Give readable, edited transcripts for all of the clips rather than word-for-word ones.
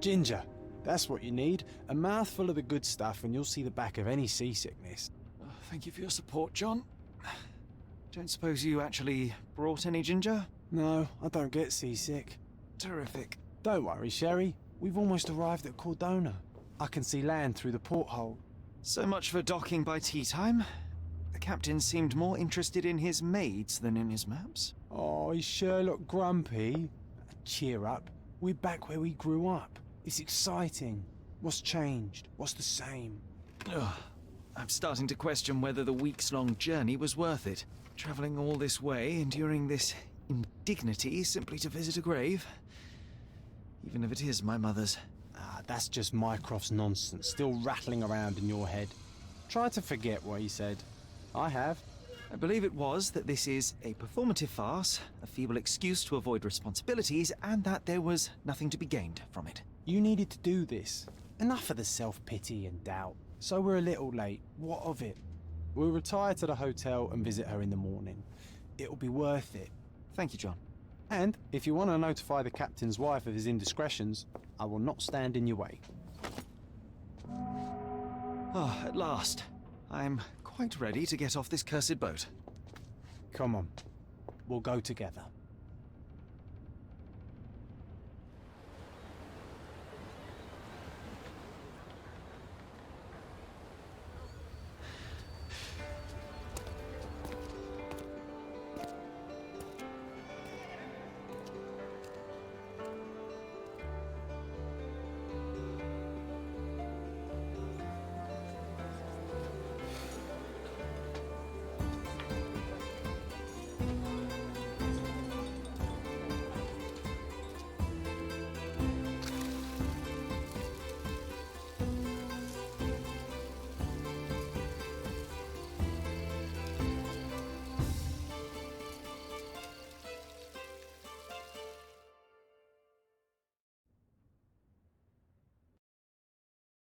Ginger. That's what you need. A mouthful of the good stuff and you'll see the back of any seasickness. Oh, thank you for your support, John. Don't suppose you actually brought any ginger? No, I don't get seasick. Terrific. Don't worry, Sherry. We've almost arrived at Cordona. I can see land through the porthole. So much for docking by tea time. The captain seemed more interested in his maids than in his maps. Oh, is Sherlock grumpy? Cheer up. We're back where we grew up. It's exciting. What's changed? What's the same? Ugh. I'm starting to question whether the weeks-long journey was worth it. Travelling all this way, enduring this indignity simply to visit a grave. Even if it is my mother's. Ah, that's just Mycroft's nonsense, still rattling around in your head. Try to forget what he said. I have. I believe it was that this is a performative farce, a feeble excuse to avoid responsibilities, and that there was nothing to be gained from it. You needed to do this. Enough of the self-pity and doubt. So we're a little late. What of it? We'll retire to the hotel and visit her in the morning. It'll be worth it. Thank you, John. And if you want to notify the captain's wife of his indiscretions, I will not stand in your way. Oh, at last. I'm quite ready to get off this cursed boat. Come on. We'll go together.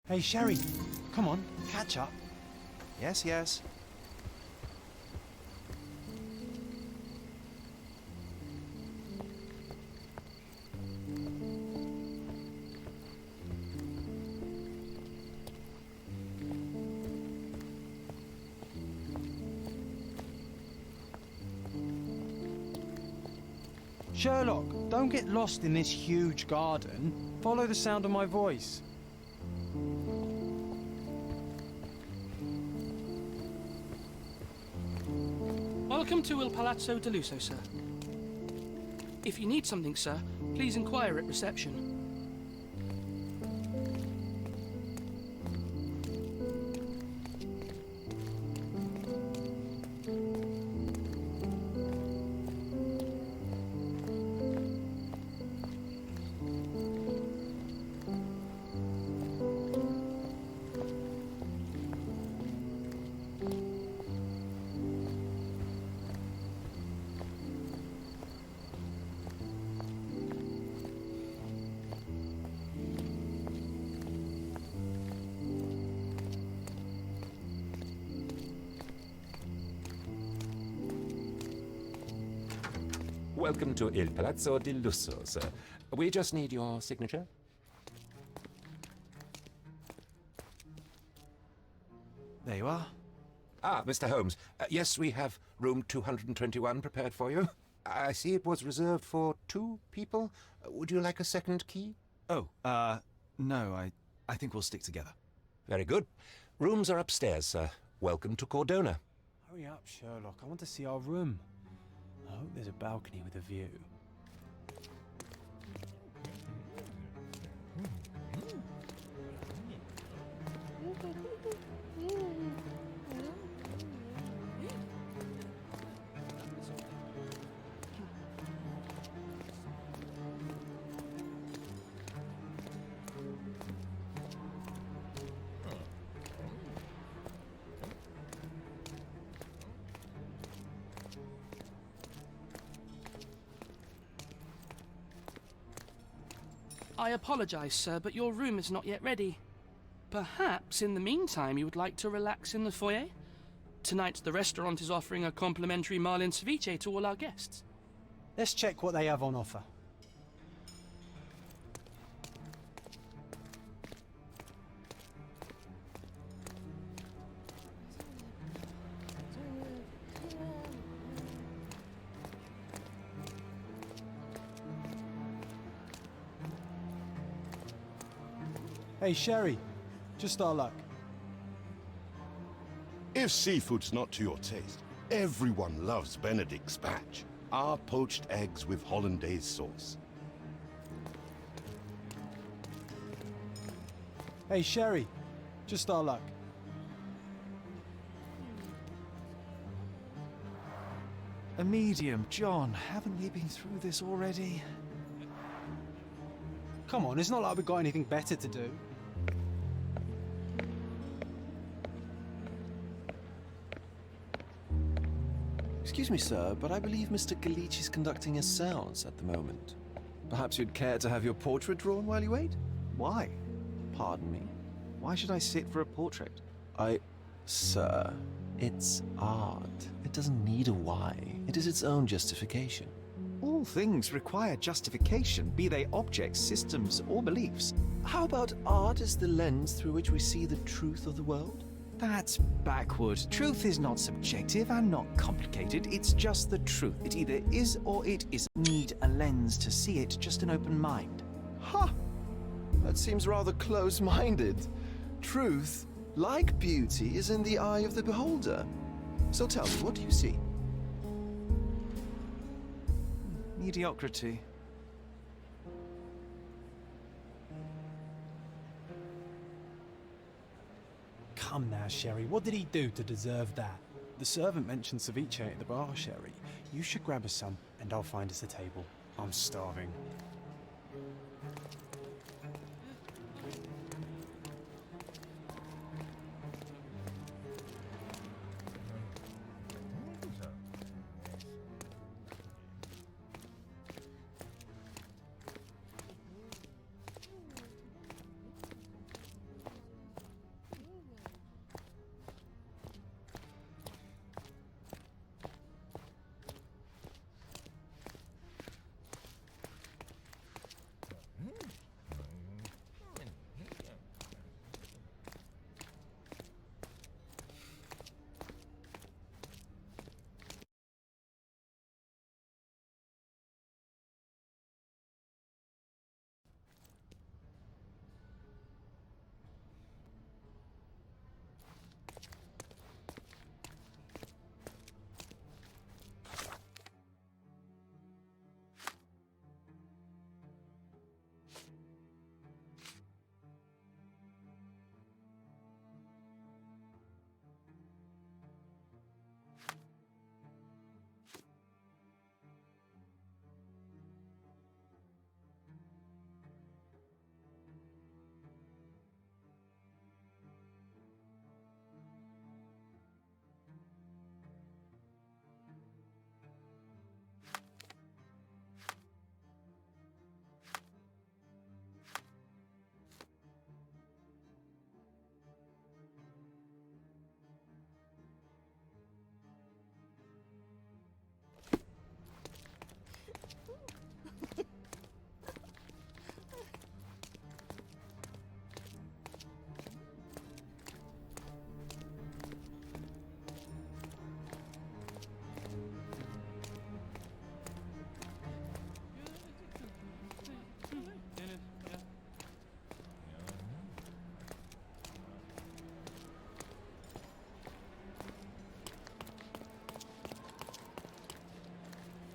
Hey, Sherry, come on, catch up. Yes, yes. Sherlock, don't get lost in this huge garden. Follow the sound of my voice. Welcome to Il Palazzo de Lusso, sir. If you need something, sir, please inquire at reception. Welcome to Il Palazzo di Lusso, sir. We just need your signature. There you are. Ah, Mr. Holmes. Yes, we have room 221 prepared for you. I see it was reserved for 2 people. Would you like a second key? Oh, no, I think we'll stick together. Very good. Rooms are upstairs, sir. Welcome to Cordona. Hurry up, Sherlock. I want to see our room. I hope there's a balcony with a view. I apologize, sir, but your room is not yet ready. Perhaps, in the meantime, you would like to relax in the foyer? Tonight, the restaurant is offering a complimentary marlin ceviche to all our guests. Let's check what they have on offer. Hey, Sherry. Just our luck. If seafood's not to your taste, everyone loves Benedict's batch. Our poached eggs with hollandaise sauce. Hey, Sherry. Just our luck. A medium, John. Haven't we been through this already? Come on, it's not like we've got anything better to do. Excuse me, sir, but I believe Mr. Galich is conducting a séance at the moment. Perhaps you'd care to have your portrait drawn while you wait? Why? Pardon me? Why should I sit for a portrait? Sir, it's art. It doesn't need a why. It is its own justification. All things require justification, be they objects, systems, or beliefs. How about art as the lens through which we see the truth of the world? That's backward. Truth is not subjective and not complicated. It's just the truth. It either is or it isn't. Need a lens to see it, just an open mind. Ha! That seems rather close-minded. Truth, like beauty, is in the eye of the beholder. So tell me, what do you see? Mediocrity. Come now, Sherry. What did he do to deserve that? The servant mentioned ceviche at the bar, Sherry. You should grab us some, and I'll find us a table. I'm starving.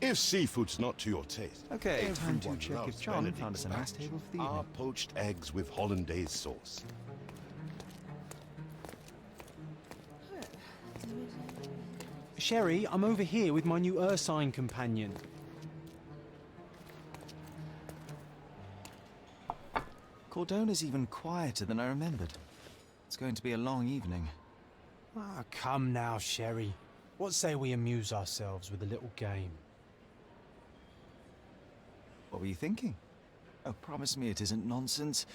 If seafood's not to your taste, Okay, time to everyone check if loves John Benedict's found us a nice batch. table for the Our evening. poached eggs with hollandaise sauce. Sherry, I'm over here with my new Ursine companion. Cordona's even quieter than I remembered. It's going to be a long evening. Ah, come now, Sherry. What say we amuse ourselves with a little game? What were you thinking? Oh, promise me it isn't nonsense.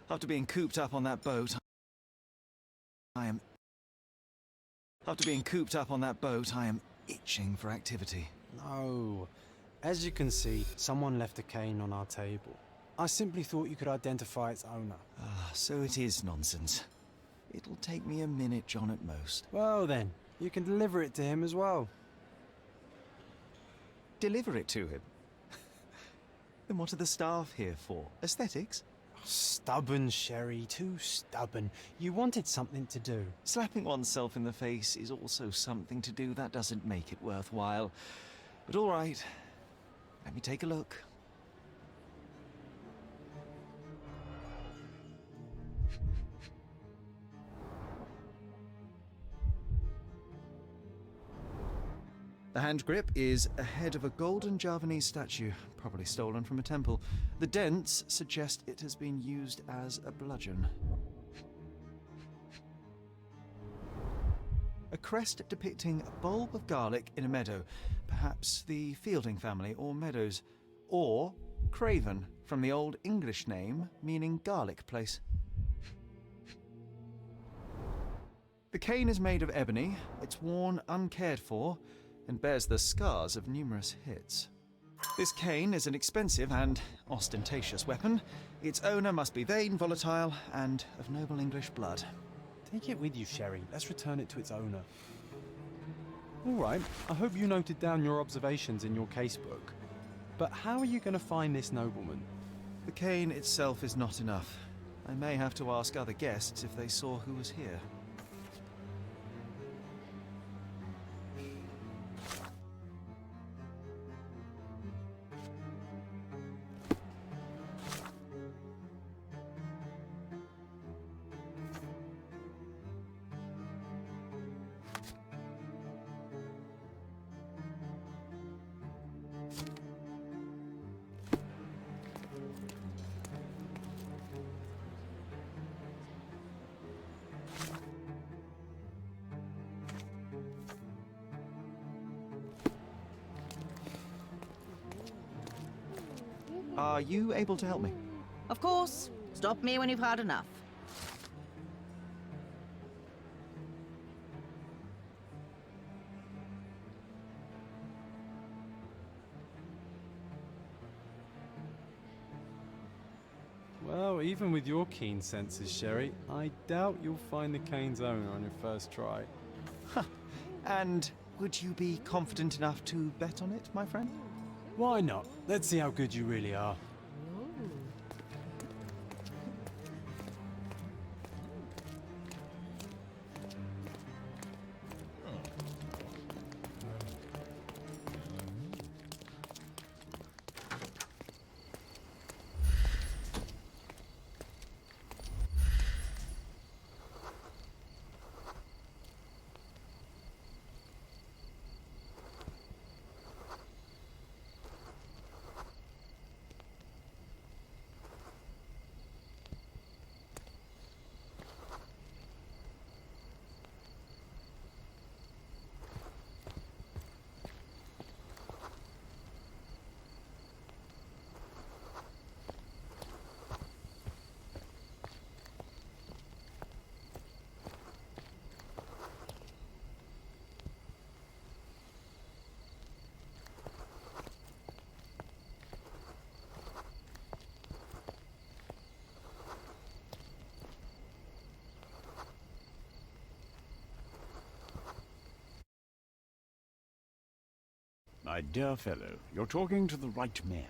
After being cooped up on that boat, I am itching for activity. No. As you can see, someone left a cane on our table. I simply thought you could identify its owner. Ah, so it is nonsense. It'll take me a minute, John, at most. Well then, you can deliver it to him as well. Deliver it to him? Then what are the staff here for? Aesthetics? Stubborn, Sherry, too stubborn. You wanted something to do. Slapping oneself in the face is also something to do that doesn't make it worthwhile. But all right, let me take a look. The hand grip is a head of a golden Javanese statue, probably stolen from a temple. The dents suggest it has been used as a bludgeon. A crest depicting a bulb of garlic in a meadow, perhaps the Fielding family or Meadows, or Craven, from the Old English name meaning garlic place. The cane is made of ebony, it's worn uncared for, and bears the scars of numerous hits. This cane is an expensive and ostentatious weapon. Its owner must be vain, volatile, and of noble English blood. Take it with you, Sherry. Let's return it to its owner. All right, I hope you noted down your observations in your casebook. But how are you going to find this nobleman? The cane itself is not enough. I may have to ask other guests if they saw who was here. Are you able to help me? Of course. Stop me when you've had enough. Well, even with your keen senses, Sherry, I doubt you'll find the cane's owner on your first try. And would you be confident enough to bet on it, my friend? Why not? Let's see how good you really are. My dear fellow, you're talking to the right man.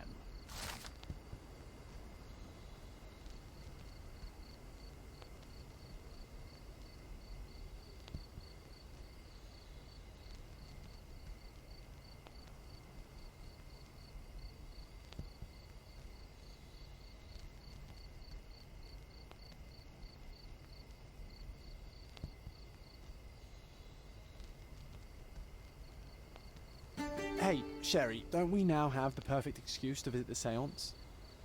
Hey, Sherry, don't we now have the perfect excuse to visit the seance?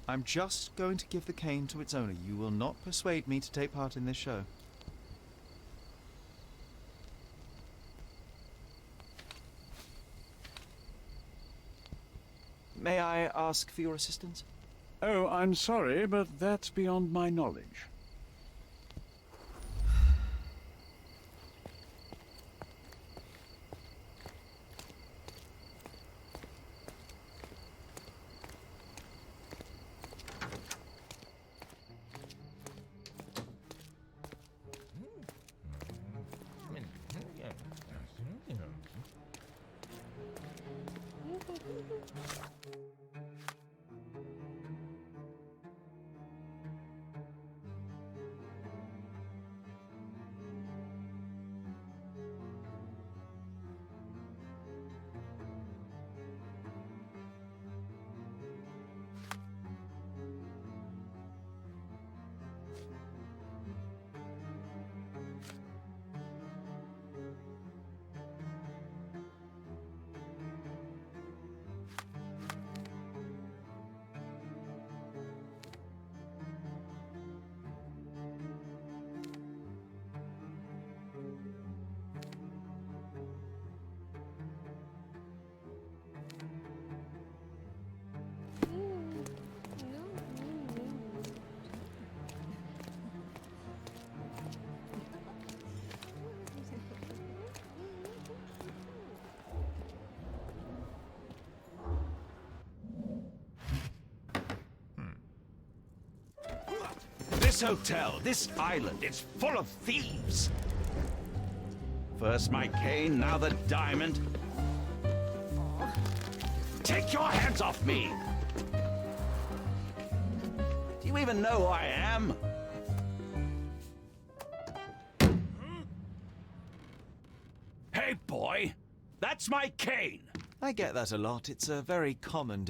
I'm just going to give the cane to its owner. You will not persuade me to take part in this show. May I ask for your assistance? Oh, I'm sorry, but that's beyond my knowledge. This hotel, this island, it's full of thieves. First my cane, now the diamond. Take your hands off me! Do you even know who I am? Hey, boy! That's my cane! I get that a lot. It's a very common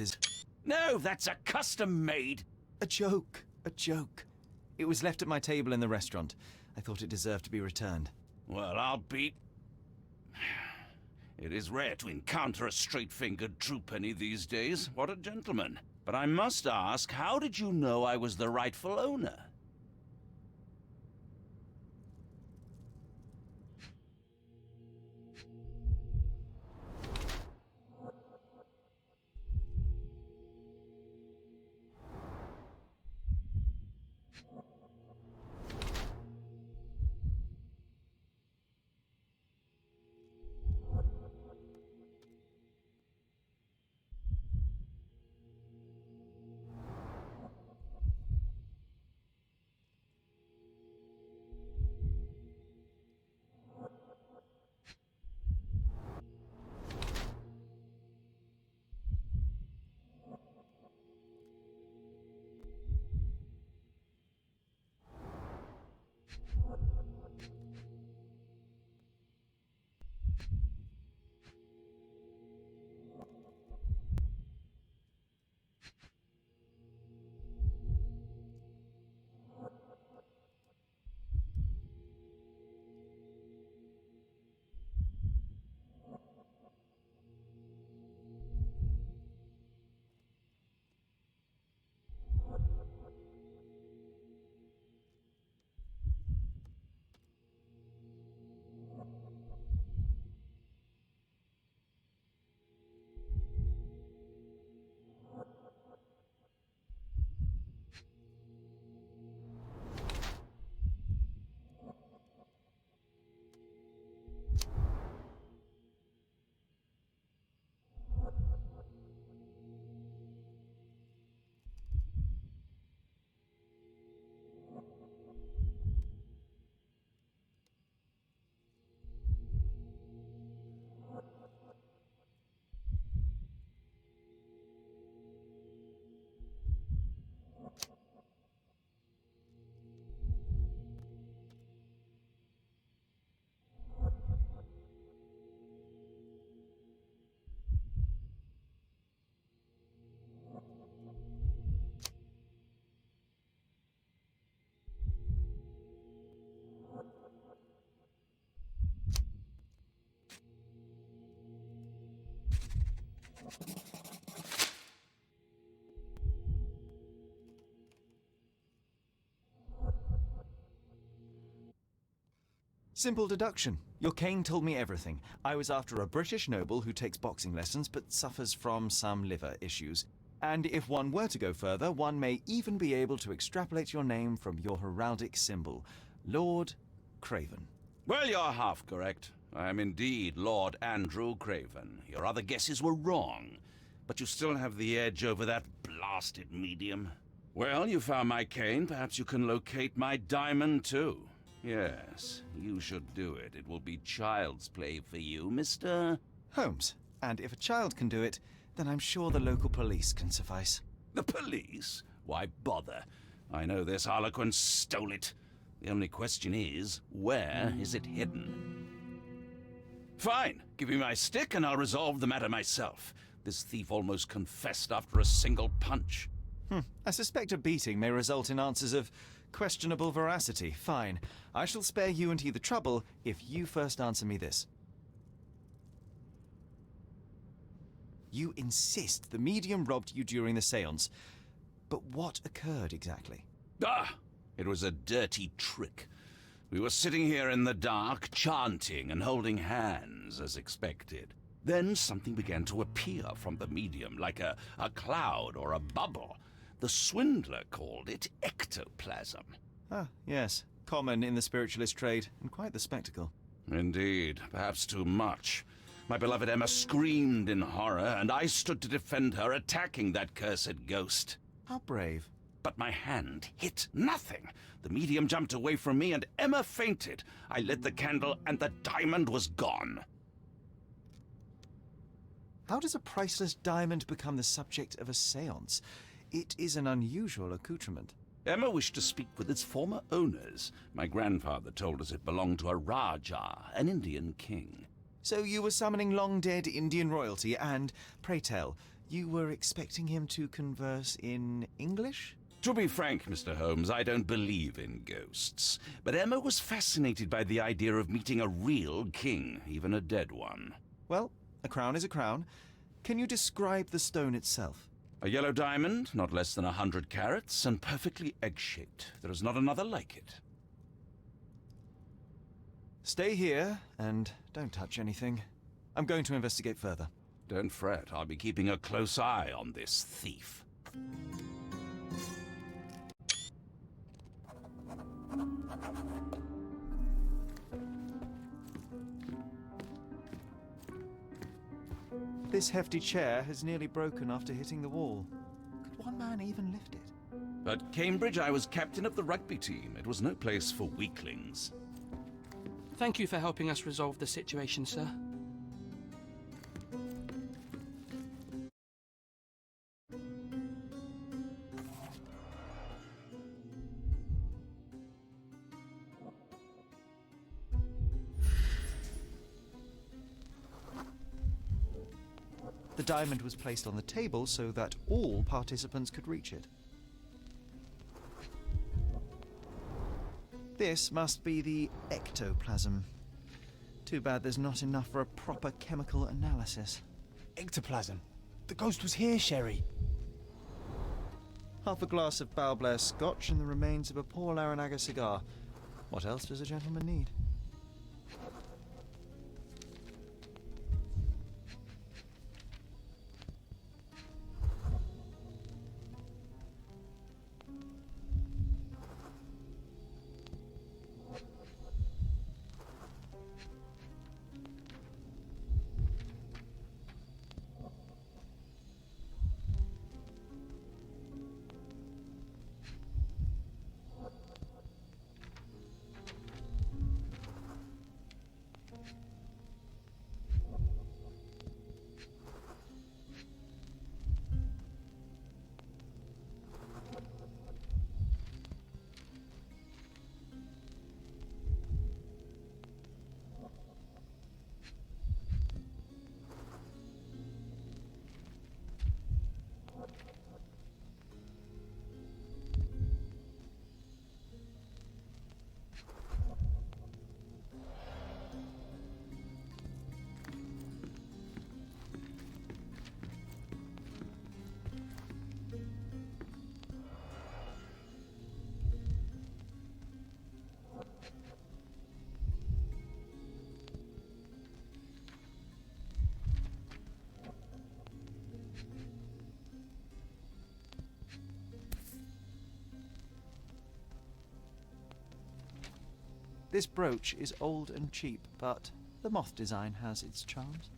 No, that's a custom-made. A joke. A joke. It was left at my table in the restaurant. I thought it deserved to be returned. Well, I'll be... It is rare to encounter a straight-fingered true penny these days. What a gentleman. But I must ask, how did you know I was the rightful owner? Simple deduction. Your cane told me everything. I was after a British noble who takes boxing lessons but suffers from some liver issues. And if one were to go further, one may even be able to extrapolate your name from your heraldic symbol, Lord Craven. Well, you're half correct. I am indeed Lord Andrew Craven. Your other guesses were wrong. But you still have the edge over that blasted medium. Well, you found my cane. Perhaps you can locate my diamond, too. Yes, you should do it. It will be child's play for you, Mr. Holmes. And if a child can do it, then I'm sure the local police can suffice. The police? Why bother? I know this harlequin stole it. The only question is, where is it hidden? Fine. Give me my stick and I'll resolve the matter myself. This thief almost confessed after a single punch. I suspect a beating may result in answers of questionable veracity. Fine. I shall spare you and he the trouble if you first answer me this. You insist the medium robbed you during the séance. But what occurred exactly? It was a dirty trick. We were sitting here in the dark, chanting and holding hands as expected. Then something began to appear from the medium, like a cloud or a bubble. The swindler called it ectoplasm. Ah, yes. Common in the spiritualist trade, and quite the spectacle. Indeed, perhaps too much. My beloved Emma screamed in horror, and I stood to defend her, attacking that cursed ghost. How brave. but my hand hit nothing. The medium jumped away from me and Emma fainted. I lit the candle and the diamond was gone. How does a priceless diamond become the subject of a séance? It is an unusual accoutrement. Emma wished to speak with its former owners. My grandfather told us it belonged to a Rajah, an Indian king. So you were summoning long-dead Indian royalty, and, pray tell, you were expecting him to converse in English? To be frank, Mr. Holmes, I don't believe in ghosts. But Emma was fascinated by the idea of meeting a real king, even a dead one. Well, a crown is a crown. Can you describe the stone itself? A yellow diamond, not less than 100 carats, and perfectly egg-shaped. There is not another like it. Stay here, and don't touch anything. I'm going to investigate further. Don't fret, I'll be keeping a close eye on this thief. This hefty chair has nearly broken after hitting the wall. Could one man even lift it? At Cambridge, I was captain of the rugby team. It was no place for weaklings. Thank you for helping us resolve the situation, sir. The diamond was placed on the table so that all participants could reach it. This must be the ectoplasm. Too bad there's not enough for a proper chemical analysis. Ectoplasm. The ghost was here, Sherry. Half a glass of Balblair scotch and the remains of a Paul Aranaga cigar. What else does a gentleman need? This brooch is old and cheap, but the moth design has its charms.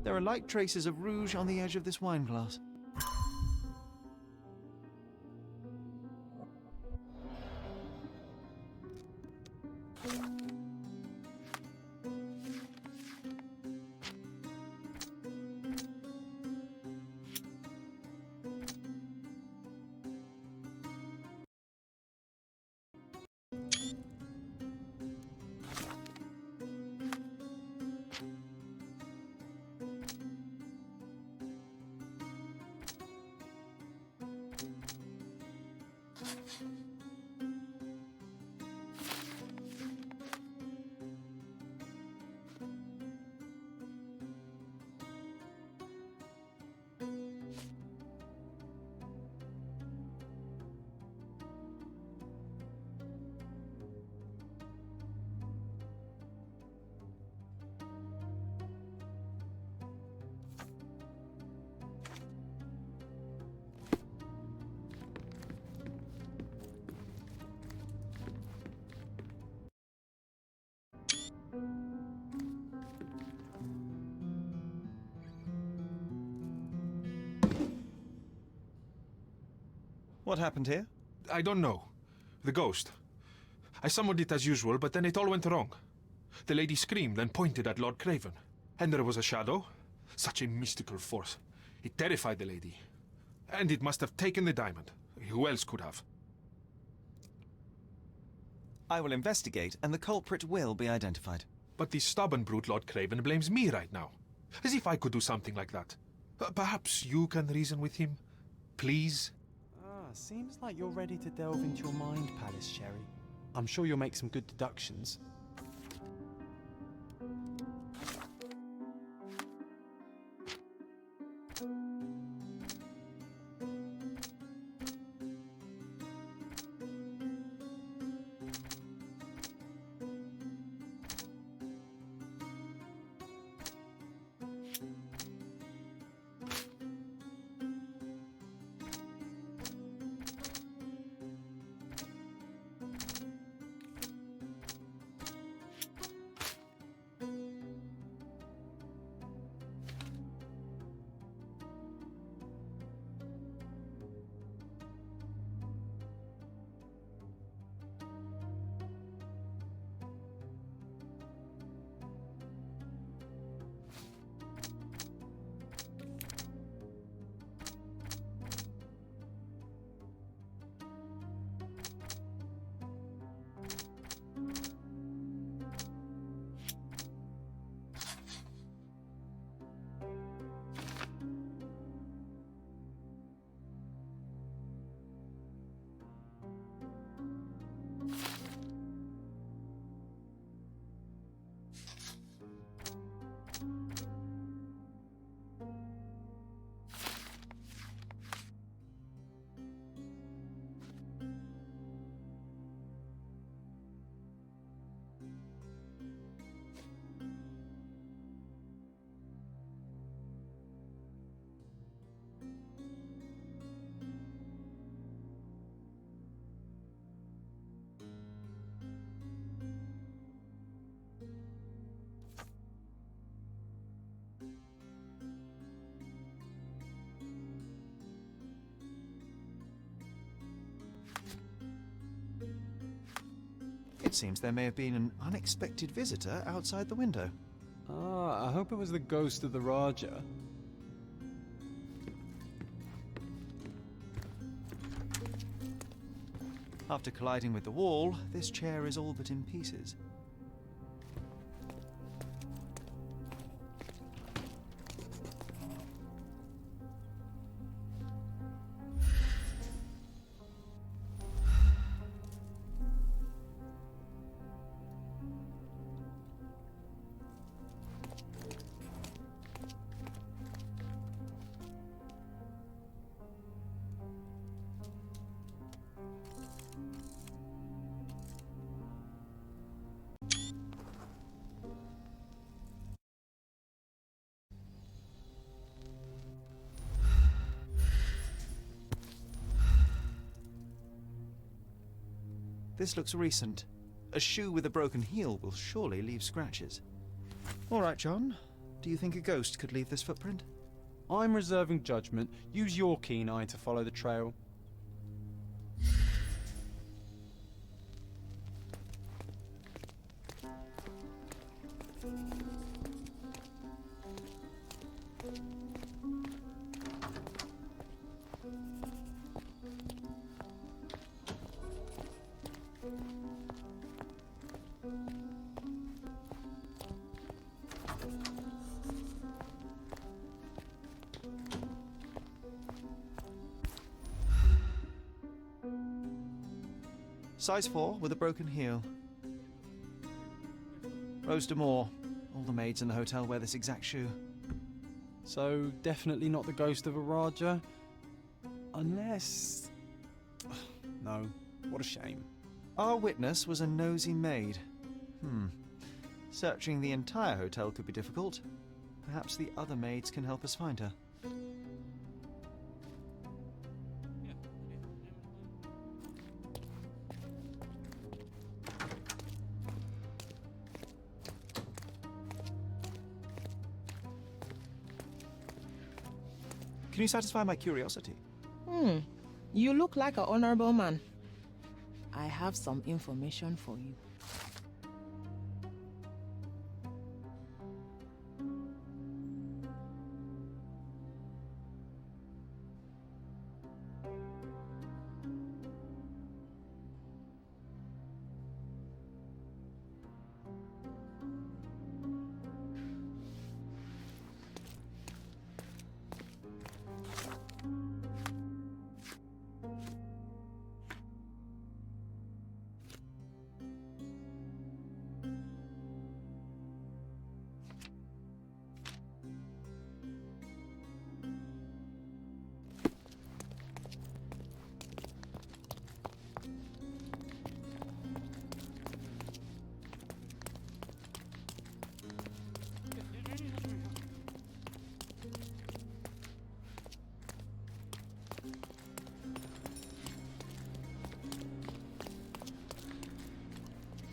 There are light traces of rouge on the edge of this wine glass. What happened here? I don't know. The ghost. I summoned it as usual, but then it all went wrong. The lady screamed and pointed at Lord Craven. And there was a shadow. Such a mystical force. It terrified the lady. And it must have taken the diamond. Who else could have? I will investigate, and the culprit will be identified. But the stubborn brute Lord Craven blames me right now. As if I could do something like that. Perhaps you can reason with him? Please? Seems like you're ready to delve into your mind palace, Sherry. I'm sure you'll make some good deductions. It seems there may have been an unexpected visitor outside the window. I hope it was the ghost of the Raja. After colliding with the wall, this chair is all but in pieces. This looks recent. A shoe with a broken heel will surely leave scratches. All right, John. Do you think a ghost could leave this footprint? I'm reserving judgment. Use your keen eye to follow the trail. Size 4 with a broken heel. Rose D'Amour. All the maids in the hotel wear this exact shoe. So, definitely not the ghost of a Raja? Unless... No, what a shame. Our witness was a nosy maid. Searching the entire hotel could be difficult. Perhaps the other maids can help us find her. Can you satisfy my curiosity? You look like an honorable man. I have some information for you.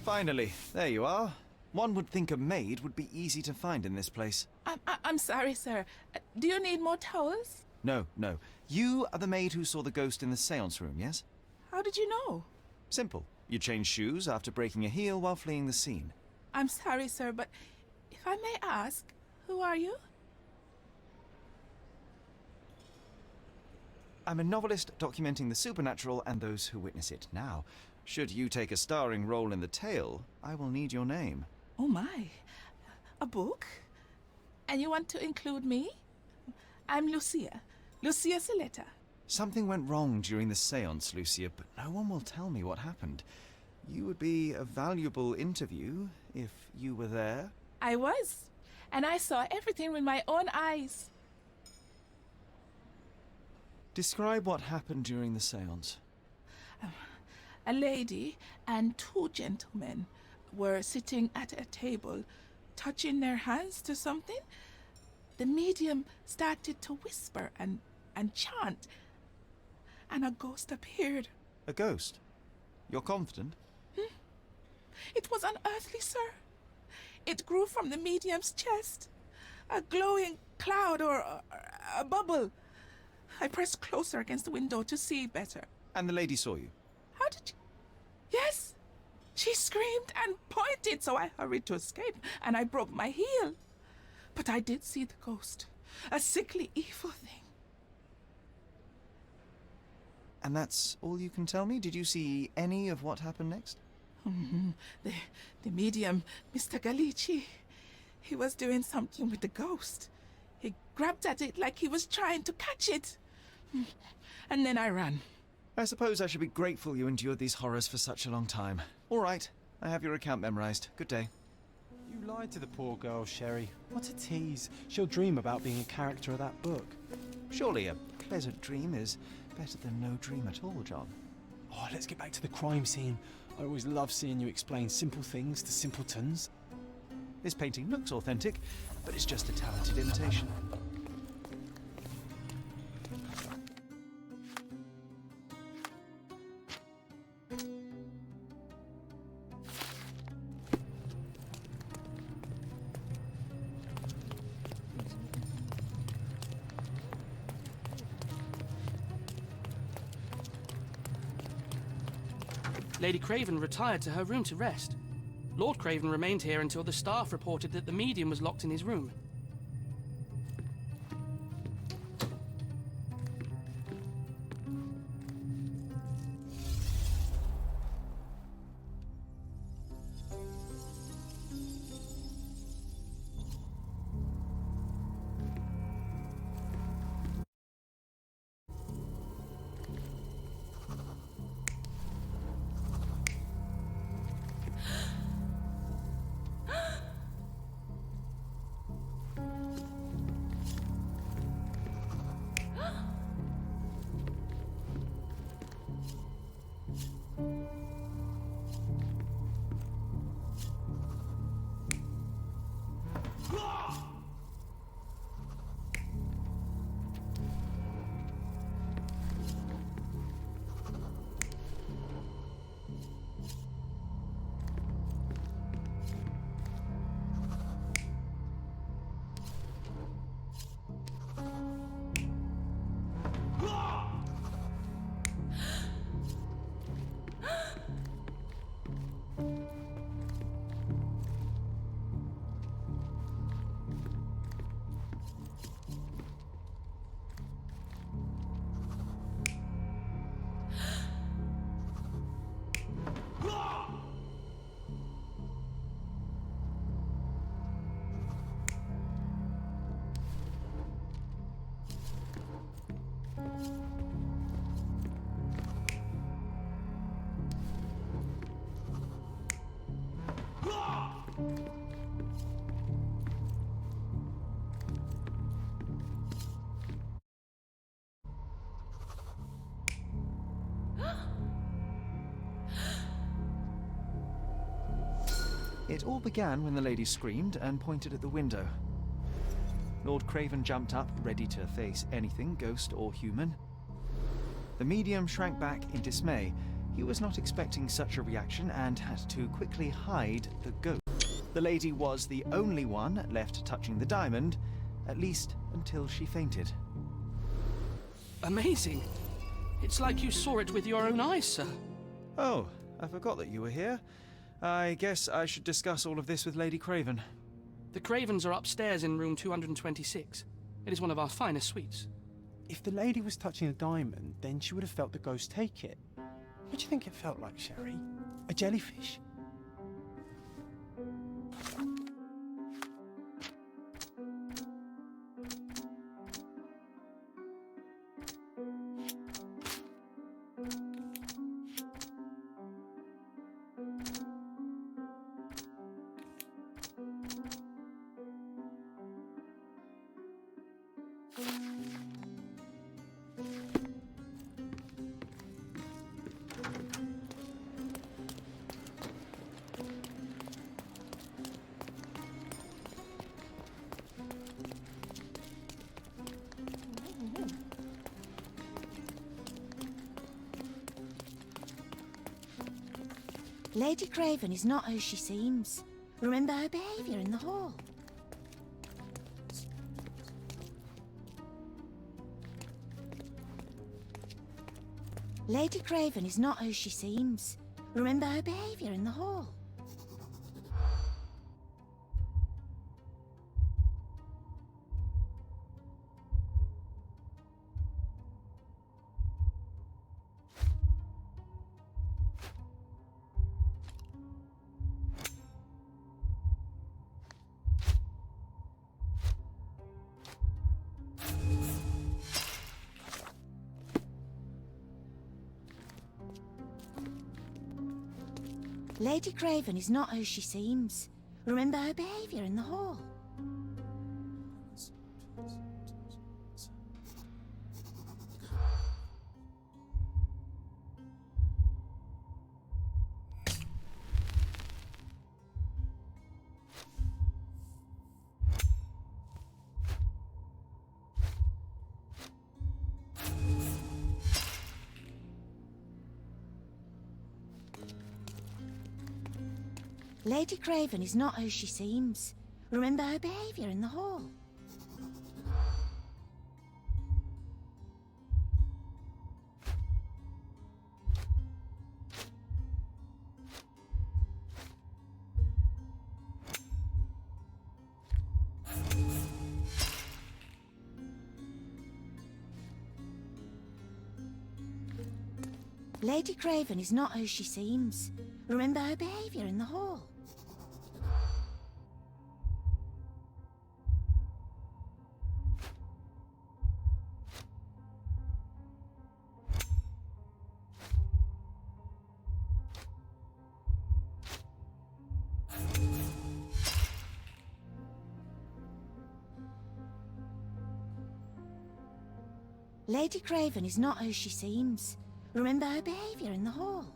Finally, there you are. One would think a maid would be easy to find in this place. I'm sorry, sir. Do you need more towels? No, no. You are the maid who saw the ghost in the seance room, yes? How did you know? Simple. You changed shoes after breaking a heel while fleeing the scene. I'm sorry, sir, but if I may ask, who are you? I'm a novelist documenting the supernatural and those who witness it. Now, should you take a starring role in the tale, I will need your name. Oh my. A book? And you want to include me? I'm Lucia. Lucia Saletta. Something went wrong during the seance, Lucia, but no one will tell me what happened. You would be a valuable interview if you were there. I was. And I saw everything with my own eyes. Describe what happened during the seance. A lady and two gentlemen were sitting at a table, touching their hands to something. The medium started to whisper and chant, and a ghost appeared. A ghost? You're confident? It was unearthly, sir. It grew from the medium's chest. A glowing cloud or a bubble. I pressed closer against the window to see better. And the lady saw you? How did you... Yes! She screamed and pointed, so I hurried to escape, and I broke my heel. But I did see the ghost. A sickly, evil thing. And that's all you can tell me? Did you see any of what happened next? The medium, Mr. Galici, he was doing something with the ghost. He grabbed at it like he was trying to catch it. And then I ran. I suppose I should be grateful you endured these horrors for such a long time. All right, I have your account memorized. Good day. You lied to the poor girl, Sherry. What a tease. She'll dream about being a character of that book. Surely a pleasant dream is better than no dream at all, John. Oh, let's get back to the crime scene. I always love seeing you explain simple things to simpletons. This painting looks authentic, but it's just a talented imitation. Lady Craven retired to her room to rest. Lord Craven remained here until the staff reported that the medium was locked in his room. It all began when the lady screamed and pointed at the window. Lord Craven jumped up, ready to face anything, ghost or human. The medium shrank back in dismay. He was not expecting such a reaction and had to quickly hide the ghost. The lady was the only one left touching the diamond, at least until she fainted. Amazing. It's like you saw it with your own eyes, sir. Oh, I forgot that you were here. I guess I should discuss all of this with Lady Craven. The Cravens are upstairs in room 226. It is one of our finest suites. If the lady was touching a diamond, then she would have felt the ghost take it. What do you think it felt like, Sherry? A jellyfish? Lady Craven is not who she seems. Remember her behaviour in the hall. Lady Craven is not who she seems. Remember her behaviour in the hall. Lady Craven is not who she seems. Remember her behaviour in the hall. Lady Craven is not who she seems. Remember her behaviour in the hall. Lady Craven is not who she seems. Remember her behaviour in the hall? Lady Craven is not who she seems. Remember her behaviour in the hall?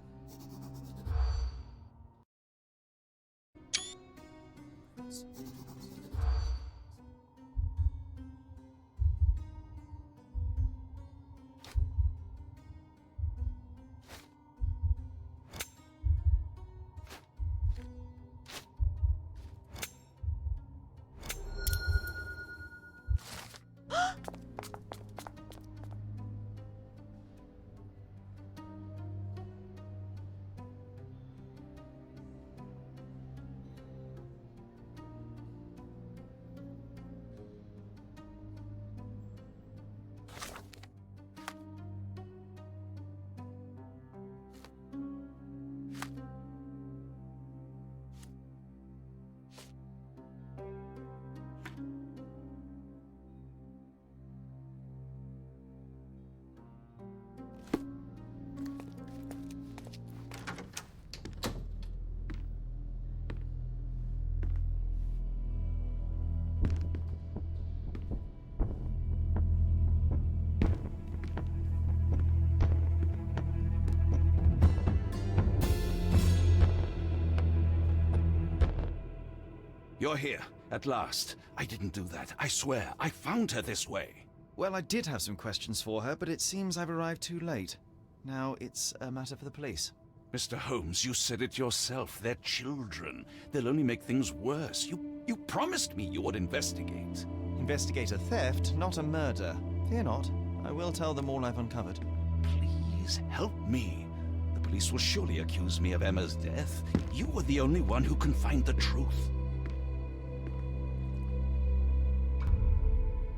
You're here, at last. I didn't do that. I swear, I found her this way. Well, I did have some questions for her, but it seems I've arrived too late. Now it's a matter for the police. Mr. Holmes, you said it yourself. They're children. They'll only make things worse. You promised me you would investigate. Investigate a theft, not a murder. Fear not. I will tell them all I've uncovered. Please, help me. The police will surely accuse me of Emma's death. You are the only one who can find the truth.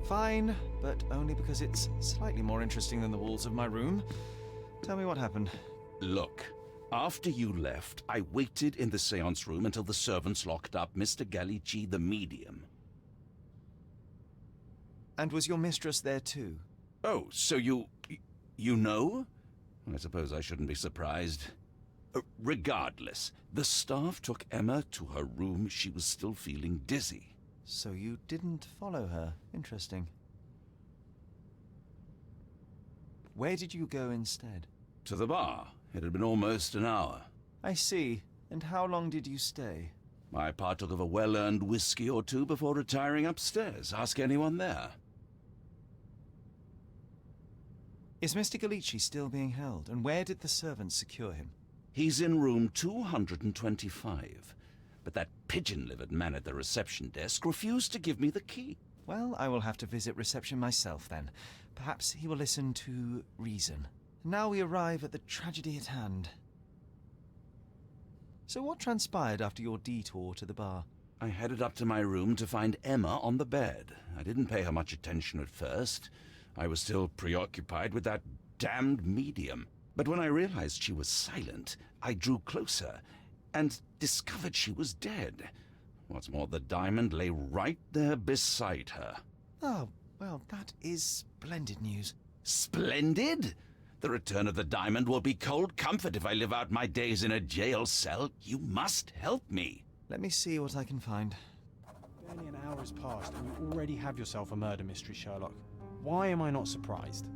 Fine, but only because it's slightly more interesting than the walls of my room. Tell me what happened. Look, after you left, I waited in the seance room until the servants locked up Mr. Gallici, the medium. And was your mistress there too? Oh, so you know? I suppose I shouldn't be surprised. Regardless, the staff took Emma to her room. She was still feeling dizzy. So you didn't follow her. Interesting. Where did you go instead? To the bar. It had been almost an hour. I see. And how long did you stay? I partook of a well-earned whiskey or two before retiring upstairs. Ask anyone there. Is Mr. Gallici still being held? And where did the servants secure him? He's in room 225. But that pigeon-livered man at the reception desk refused to give me the key. Well, I will have to visit reception myself then. Perhaps he will listen to reason. Now we arrive at the tragedy at hand. So what transpired after your detour to the bar? I headed up to my room to find Emma on the bed. I didn't pay her much attention at first. I was still preoccupied with that damned medium. But when I realized she was silent, I drew closer and discovered she was dead. What's more, the diamond lay right there beside her. Oh, well, that is splendid news. Splendid? The return of the diamond will be cold comfort if I live out my days in a jail cell. You must help me. Let me see what I can find. Barely an hour has passed and you already have yourself a murder mystery, Sherlock. Why am I not surprised?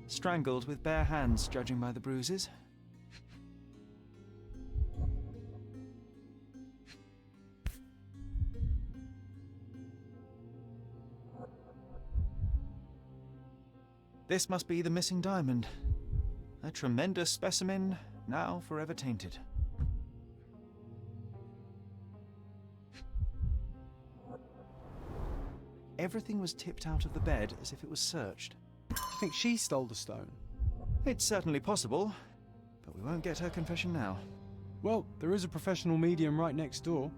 Strangled with bare hands, judging by the bruises. This must be the missing diamond. A tremendous specimen, now forever tainted. Everything was tipped out of the bed as if it was searched. I think she stole the stone. It's certainly possible, but we won't get her confession now. Well, there is a professional medium right next door.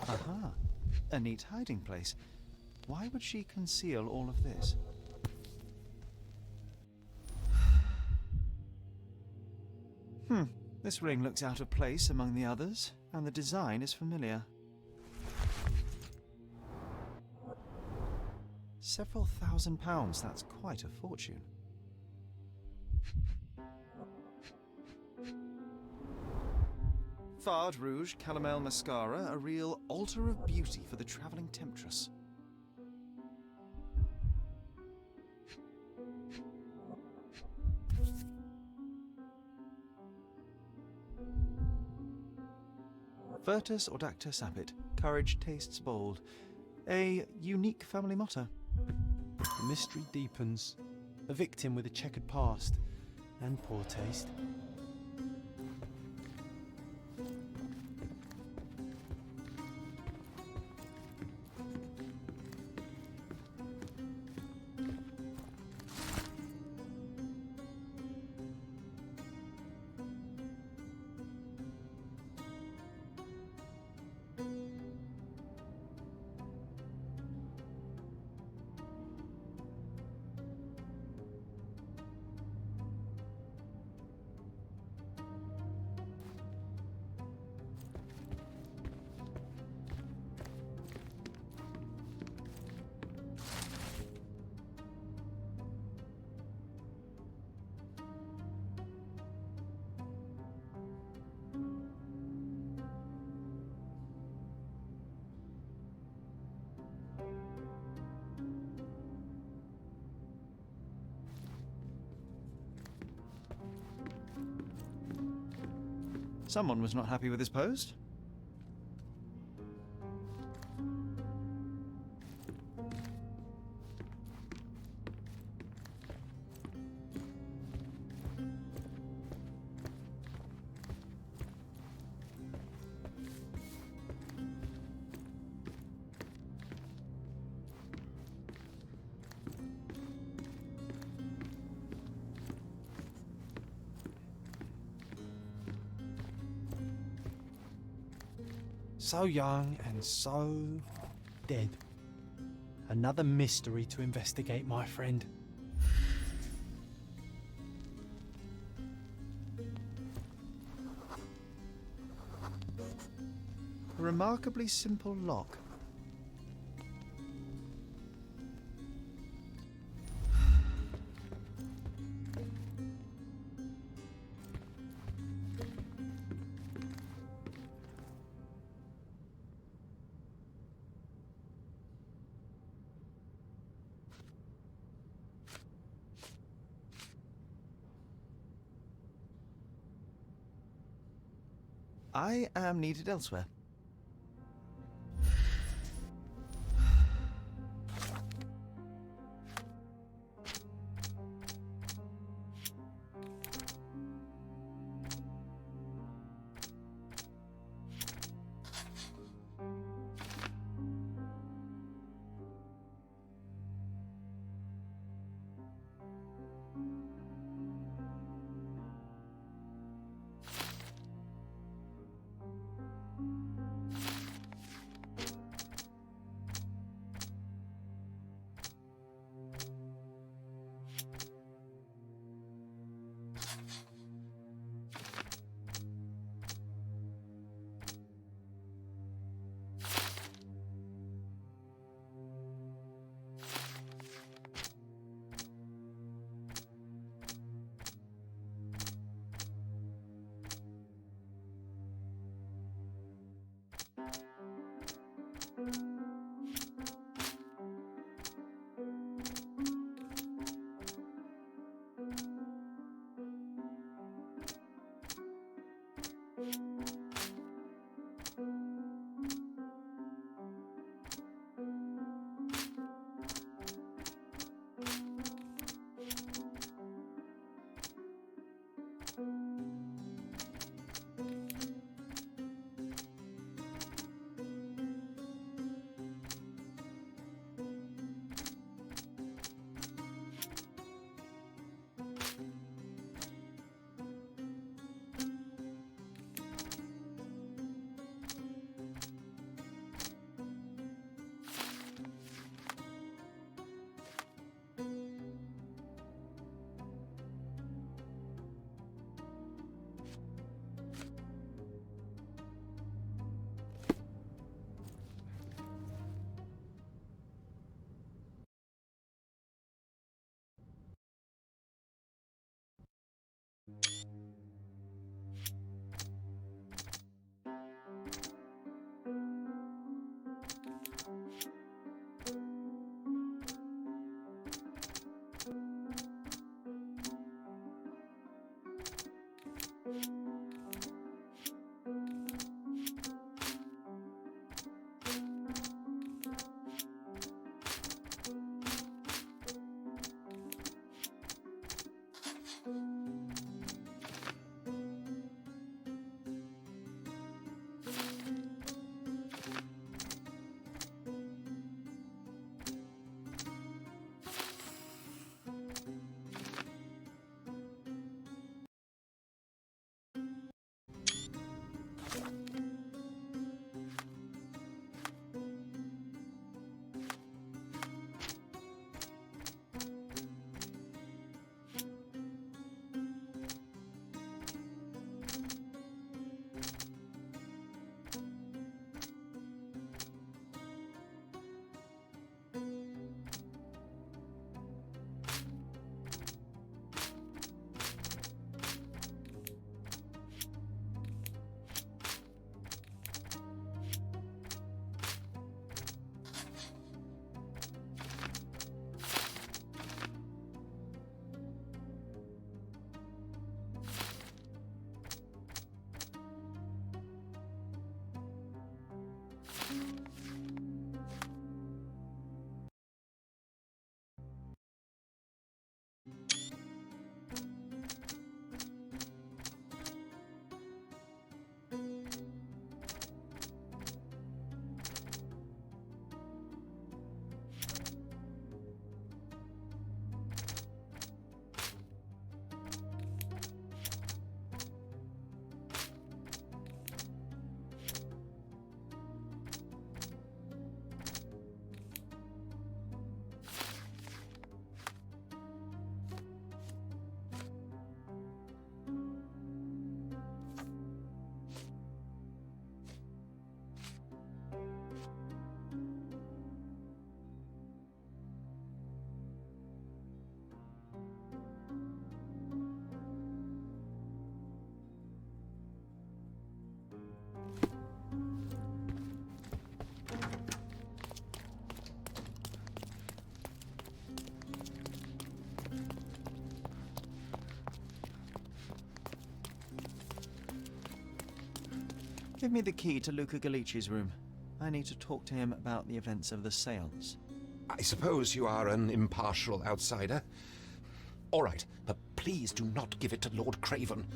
Aha, a neat hiding place. Why would she conceal all of this? This ring looks out of place among the others, and the design is familiar. Several £1,000s, that's quite a fortune. Fard Rouge Calomel Mascara, a real altar of beauty for the travelling temptress. Virtus Audacta Sapit, courage tastes bold. A unique family motto. The mystery deepens. A victim with a checkered past and poor taste. Someone was not happy with his post. So young and so dead. Another mystery to investigate, my friend. A remarkably simple lock. I am needed elsewhere. Give me the key to Luca Galici's room. I need to talk to him about the events of the séance. I suppose you are an impartial outsider. All right, but please do not give it to Lord Craven.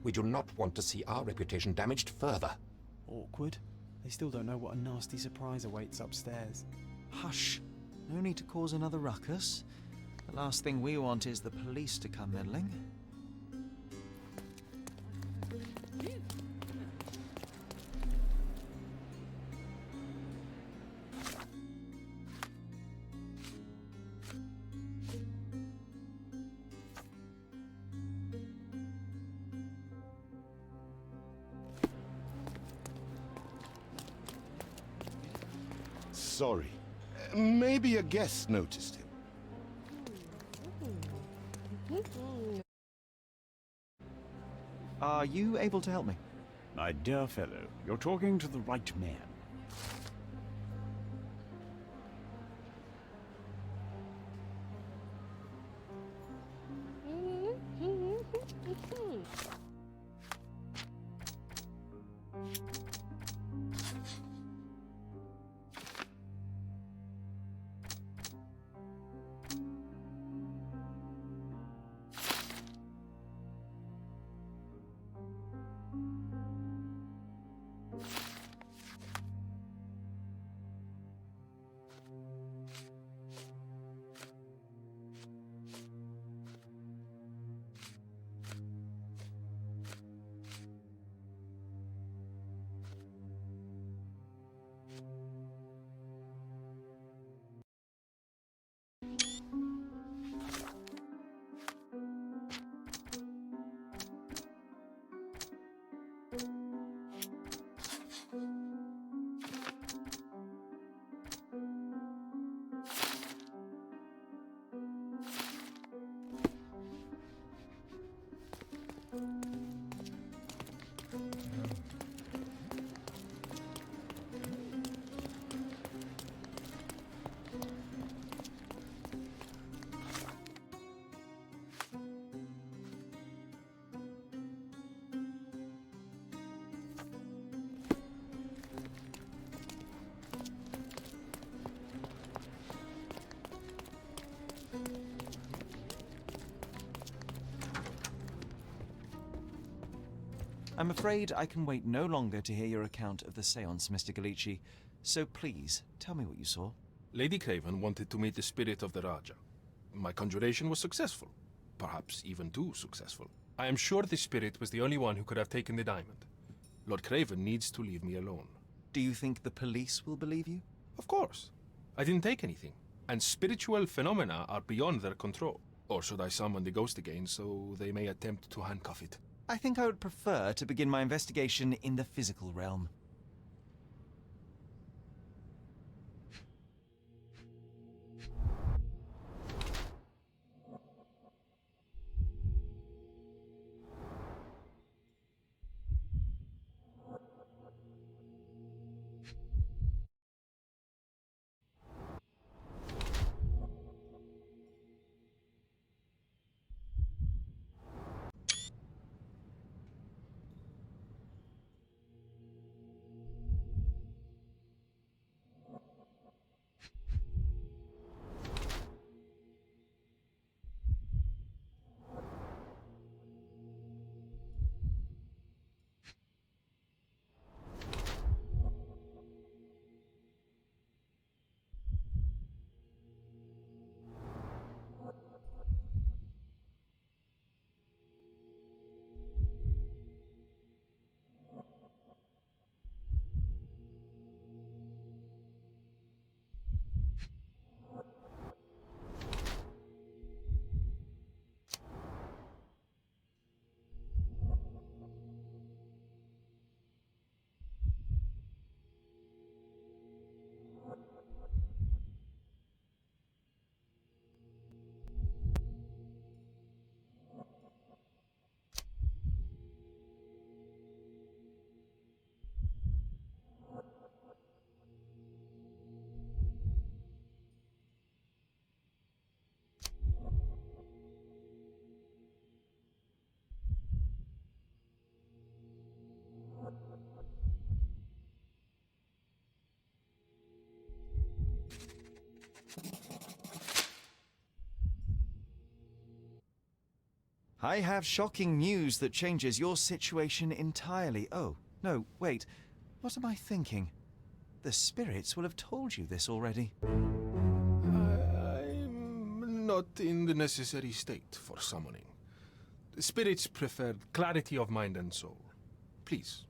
We do not want to see our reputation damaged further. Awkward. They still don't know what a nasty surprise awaits upstairs. Hush. No need to cause another ruckus. The last thing we want is the police to come meddling. Sorry. Maybe a guest noticed him. Are you able to help me? My dear fellow, you're talking to the right man. I'm afraid I can wait no longer to hear your account of the séance, Mr. Galici. So please, tell me what you saw. Lady Craven wanted to meet the spirit of the Raja. My conjuration was successful. Perhaps even too successful. I am sure the spirit was the only one who could have taken the diamond. Lord Craven needs to leave me alone. Do you think the police will believe you? Of course. I didn't take anything. And spiritual phenomena are beyond their control. Or should I summon the ghost again so they may attempt to handcuff it? I think I would prefer to begin my investigation in the physical realm. I have shocking news that changes your situation entirely. Oh, no, wait. What am I thinking? The spirits will have told you this already. I'm not in the necessary state for summoning. The spirits prefer clarity of mind and soul. Please,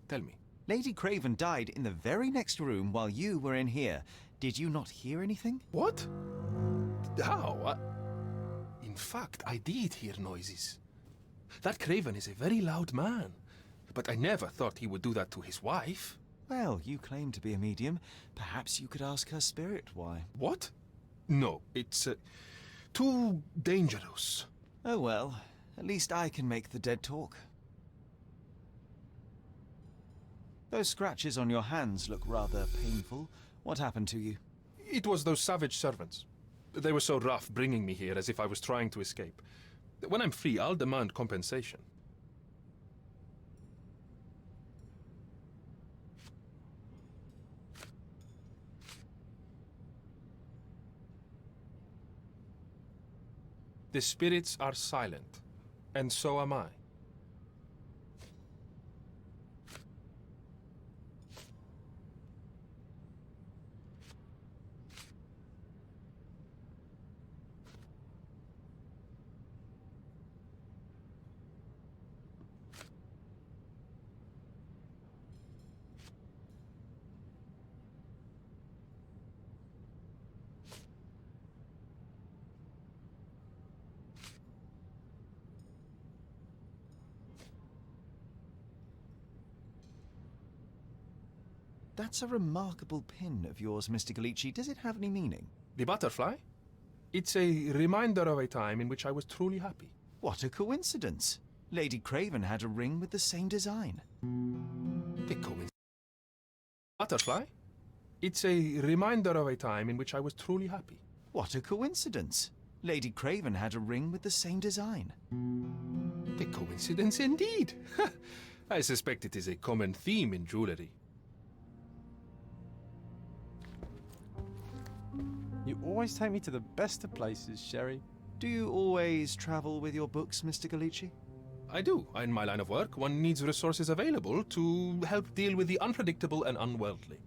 tell me. Lady Craven died in the very next room while you were in here. Did you not hear anything? What? How? In fact, I did hear noises. That Craven is a very loud man, but I never thought he would do that to his wife. Well, you claim to be a medium. Perhaps you could ask her spirit why. What? No, it's too dangerous. Oh well, at least I can make the dead talk. Those scratches on your hands look rather painful. What happened to you? It was those savage servants. They were so rough bringing me here as if I was trying to escape. When I'm free, I'll demand compensation. The spirits are silent, and so am I. That's a remarkable pin of yours, Mr. Galici. Does it have any meaning? The butterfly? It's a reminder of a time in which I was truly happy. What a coincidence. Lady Craven had a ring with the same design. The coincidence? Butterfly? It's a reminder of a time in which I was truly happy. What a coincidence. Lady Craven had a ring with the same design. The coincidence indeed. I suspect it is a common theme in jewelry. You always take me to the best of places, Sherry. Do you always travel with your books, Mr. Galici? I do. In my line of work, one needs resources available to help deal with the unpredictable and unworldly.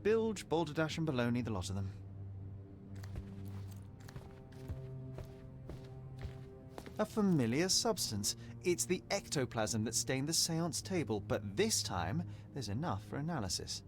Bilge, balderdash, and baloney, the lot of them. A familiar substance. It's the ectoplasm that stained the seance table, but this time there's enough for analysis.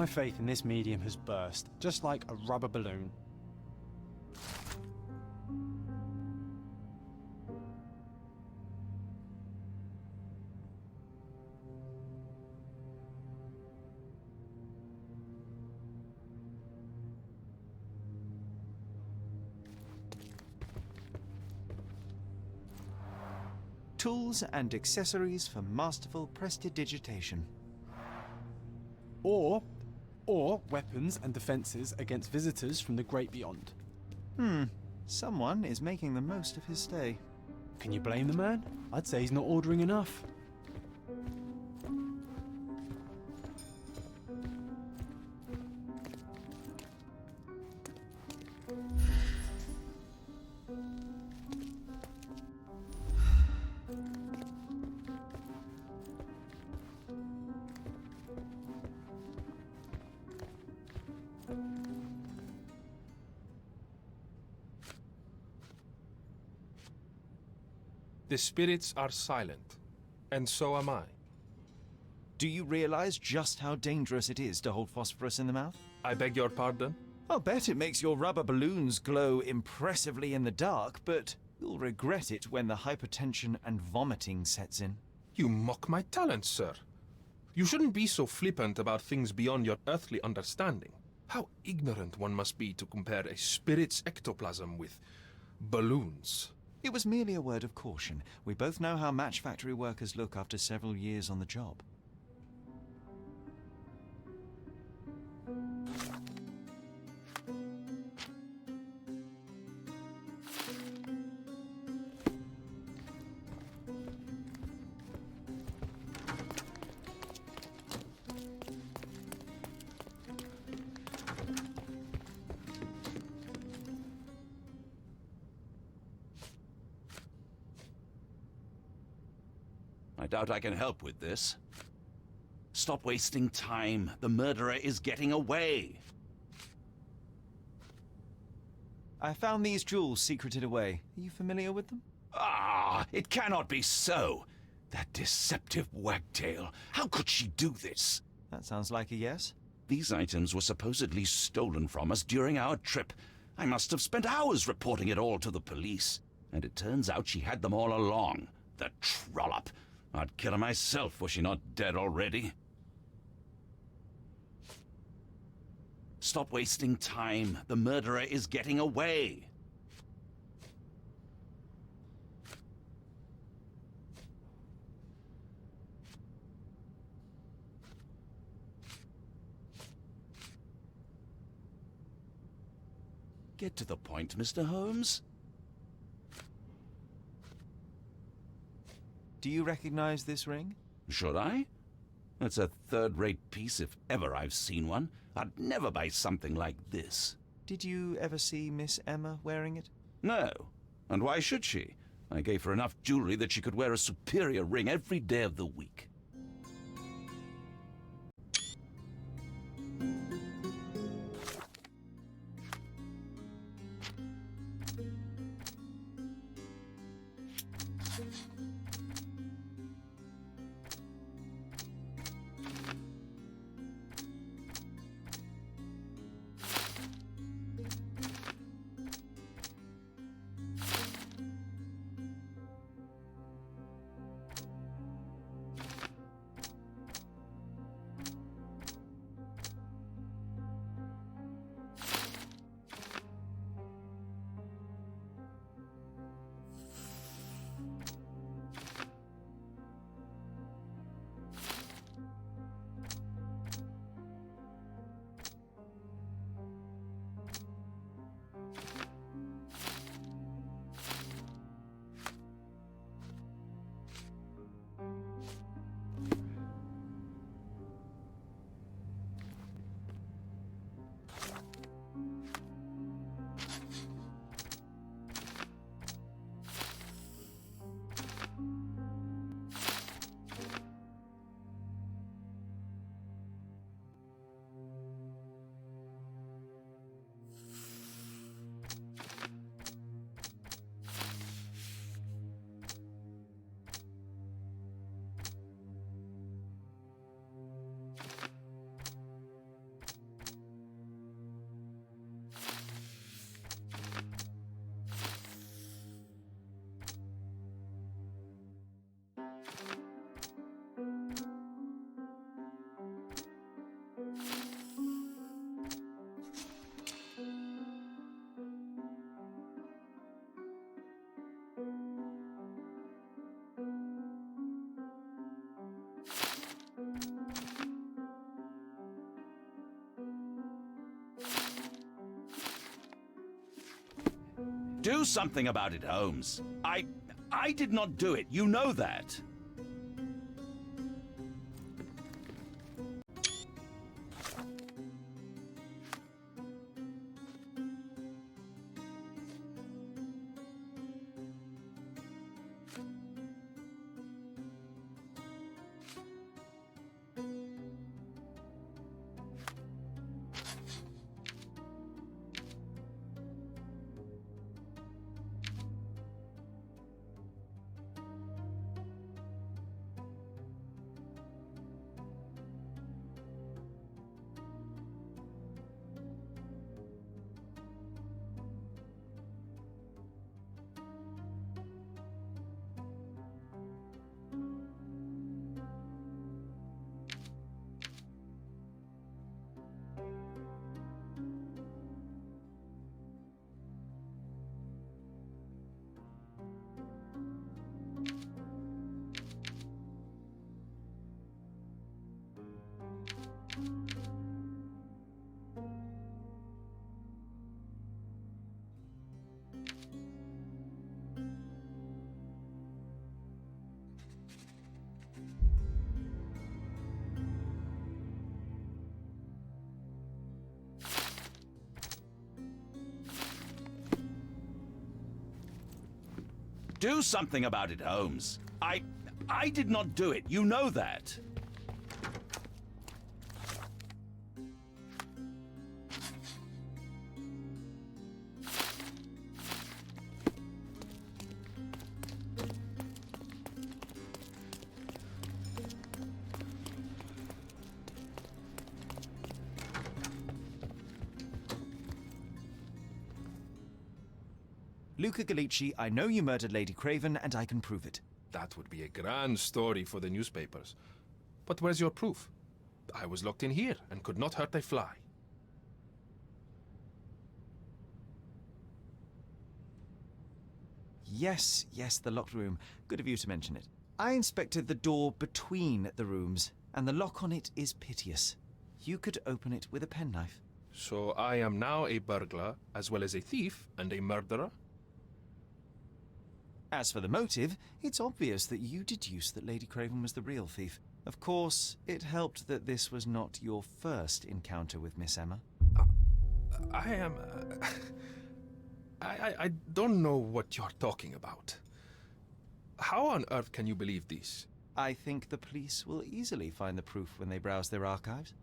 My faith in this medium has burst, just like a rubber balloon. Tools and accessories for masterful prestidigitation. Or weapons and defences against visitors from the great beyond. Someone is making the most of his stay. Can you blame the man? I'd say he's not ordering enough. The spirits are silent, and so am I. Do you realize just how dangerous it is to hold phosphorus in the mouth? I beg your pardon? I'll bet it makes your rubber balloons glow impressively in the dark, but you'll regret it when the hypertension and vomiting sets in. You mock my talents, sir. You shouldn't be so flippant about things beyond your earthly understanding. How ignorant one must be to compare a spirit's ectoplasm with balloons. It was merely a word of caution. We both know how match factory workers look after several years on the job. I doubt I can help with this. Stop wasting time. The murderer is getting away. I found these jewels secreted away. Are you familiar with them? Ah, it cannot be so. That deceptive wagtail. How could she do this? That sounds like a yes. These items were supposedly stolen from us during our trip. I must have spent hours reporting it all to the police. And it turns out she had them all along. The trollop. I'd kill her myself, was she not dead already? Stop wasting time. The murderer is getting away. Get to the point, Mr. Holmes. Do you recognize this ring? Should I? It's a third-rate piece if ever I've seen one. I'd never buy something like this. Did you ever see Miss Emma wearing it? No. And why should she? I gave her enough jewelry that she could wear a superior ring every day of the week. Do something about it, Holmes. I did not do it. You know that. Do something about it, Holmes. I did not do it. You know that. Luca Gallici, I know you murdered Lady Craven, and I can prove it. That would be a grand story for the newspapers. But where's your proof? I was locked in here and could not hurt a fly. Yes, the locked room. Good of you to mention it. I inspected the door between the rooms, and the lock on it is piteous. You could open it with a penknife. So I am now a burglar, as well as a thief and a murderer? As for the motive, it's obvious that you deduced that Lady Craven was the real thief. Of course, it helped that this was not your first encounter with Miss Emma. I am... I don't know what you're talking about. How on earth can you believe this? I think the police will easily find the proof when they browse their archives.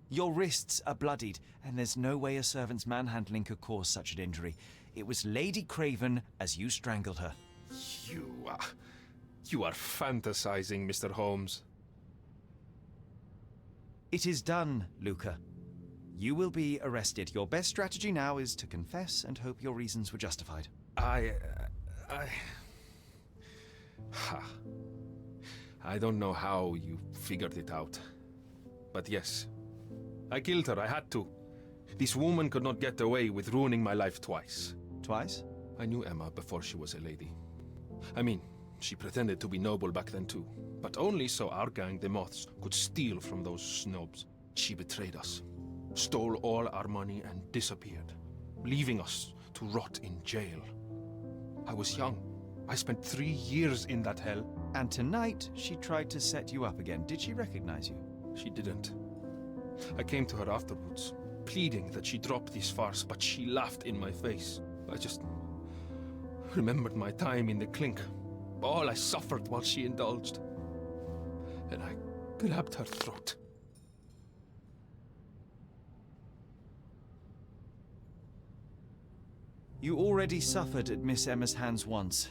Your wrists are bloodied, and there's no way a servant's manhandling could cause such an injury. It was Lady Craven as you strangled her. You are fantasizing, Mr. Holmes. It is done, Luca. You will be arrested. Your best strategy now is to confess and hope your reasons were justified. I don't know how you figured it out. But yes, I killed her. I had to. This woman could not get away with ruining my life twice. Twice? I knew Emma before she was a lady. I mean, she pretended to be noble back then too. But only so our gang, the Moths, could steal from those snobs. She betrayed us, stole all our money and disappeared, leaving us to rot in jail. I was young. I spent 3 years in that hell. And tonight, she tried to set you up again. Did she recognize you? She didn't. I came to her afterwards, pleading that she drop this farce, but she laughed in my face. I just remembered my time in the clink, all I suffered while she indulged. And I grabbed her throat. You already suffered at Miss Emma's hands once.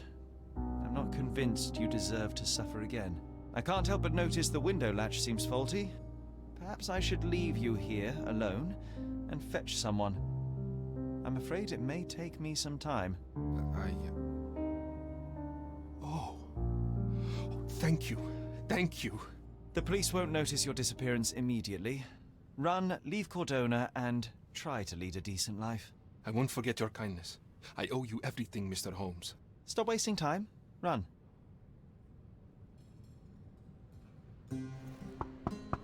I'm not convinced you deserve to suffer again. I can't help but notice the window latch seems faulty. Perhaps I should leave you here alone and fetch someone. I'm afraid it may take me some time. Oh, thank you. Thank you. The police won't notice your disappearance immediately. Run, leave Cordona, and try to lead a decent life. I won't forget your kindness. I owe you everything, Mr. Holmes. Stop wasting time. Run.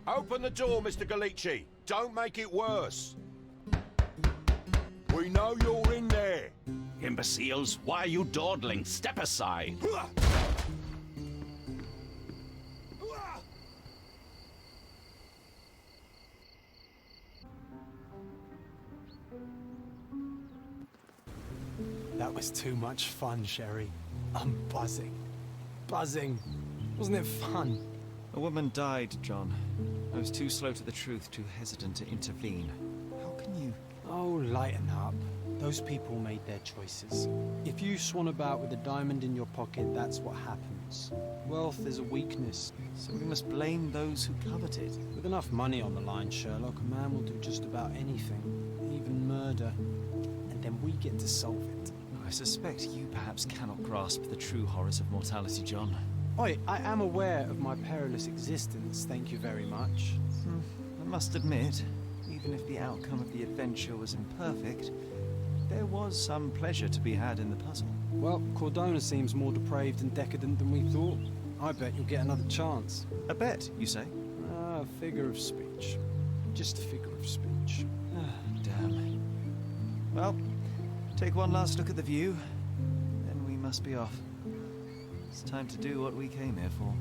Open the door, Mr. Gallici. Don't make it worse. We know you're in Imbeciles, why are you dawdling? Step aside! That was too much fun, Sherry. I'm buzzing. Buzzing. Wasn't it fun? A woman died, John. I was too slow to the truth, too hesitant to intervene. How can you... Oh, lighten up. Those people made their choices. If you swan about with a diamond in your pocket, that's what happens. Wealth is a weakness. So we must blame those who covet it. With enough money on the line, Sherlock, a man will do just about anything. Even murder. And then we get to solve it. I suspect you perhaps cannot grasp the true horrors of mortality, John. Oi, I am aware of my perilous existence, thank you very much. I must admit, even if the outcome of the adventure was imperfect, there was some pleasure to be had in the puzzle. Well, Cordona seems more depraved and decadent than we thought. I bet you'll get another chance. A bet, you say? A figure of speech. Just a figure of speech. Damn. Well, take one last look at the view, then we must be off. It's time to do what we came here for.